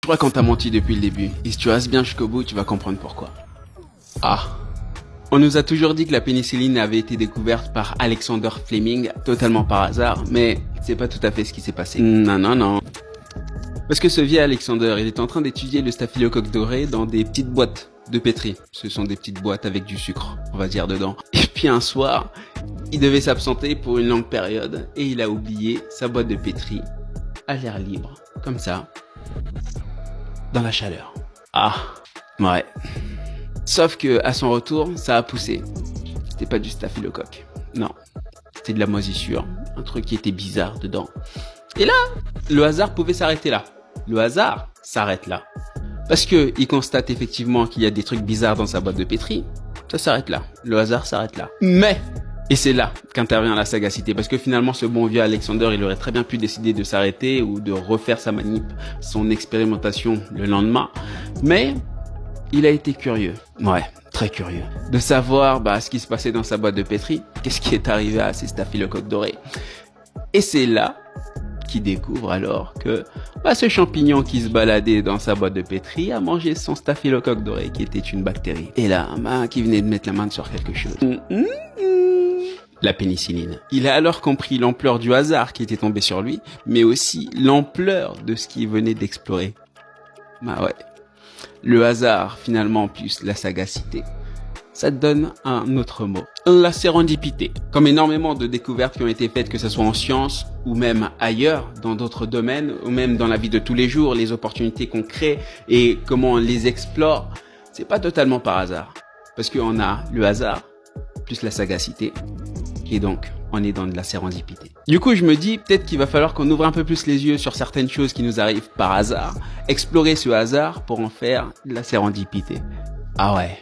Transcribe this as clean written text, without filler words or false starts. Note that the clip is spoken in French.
crois qu'on t'a menti depuis le début. Et si tu restes bien jusqu'au bout, tu vas comprendre pourquoi. Ah. On nous a toujours dit que la pénicilline avait été découverte par Alexander Fleming, totalement par hasard, mais c'est pas tout à fait ce qui s'est passé. Non. Parce que ce vieux Alexander, il est en train d'étudier le staphylocoque doré dans des petites boîtes de pétri. Ce sont des petites boîtes avec du sucre, on va dire, dedans. Et puis un soir, il devait s'absenter pour une longue période et il a oublié sa boîte de pétri à l'air libre, comme ça, dans la chaleur. Ah, ouais. Sauf que à son retour, ça a poussé. C'était pas du staphylocoque. Non. C'était de la moisissure. Un truc qui était bizarre dedans. Et là, le hasard pouvait s'arrêter là. Le hasard s'arrête là. Parce que il constate effectivement qu'il y a des trucs bizarres dans sa boîte de pétri. Ça s'arrête là. Le hasard s'arrête là. Mais, et c'est là qu'intervient la sagacité. Parce que finalement, ce bon vieux Alexander, il aurait très bien pu décider de s'arrêter ou de refaire sa manip, son expérimentation le lendemain. Mais il a été curieux, ouais, très curieux, de savoir ce qui se passait dans sa boîte de pétri, qu'est-ce qui est arrivé à ces staphylocoques dorés. Et c'est là qu'il découvre alors que ce champignon qui se baladait dans sa boîte de pétri a mangé son staphylocoque doré qui était une bactérie. Et là, qui venait de mettre la main sur quelque chose. La pénicilline. Il a alors compris l'ampleur du hasard qui était tombé sur lui, mais aussi l'ampleur de ce qu'il venait d'explorer. Ouais. Le hasard, finalement, plus la sagacité. Ça donne un autre mot. La sérendipité. Comme énormément de découvertes qui ont été faites, que ce soit en sciences ou même ailleurs, dans d'autres domaines, ou même dans la vie de tous les jours, les opportunités qu'on crée et comment on les explore, c'est pas totalement par hasard. Parce qu'on a le hasard, plus la sagacité, et donc on est dans de la sérendipité. Du coup, je me dis peut-être qu'il va falloir qu'on ouvre un peu plus les yeux sur certaines choses qui nous arrivent par hasard, explorer ce hasard pour en faire de la sérendipité. Ah ouais.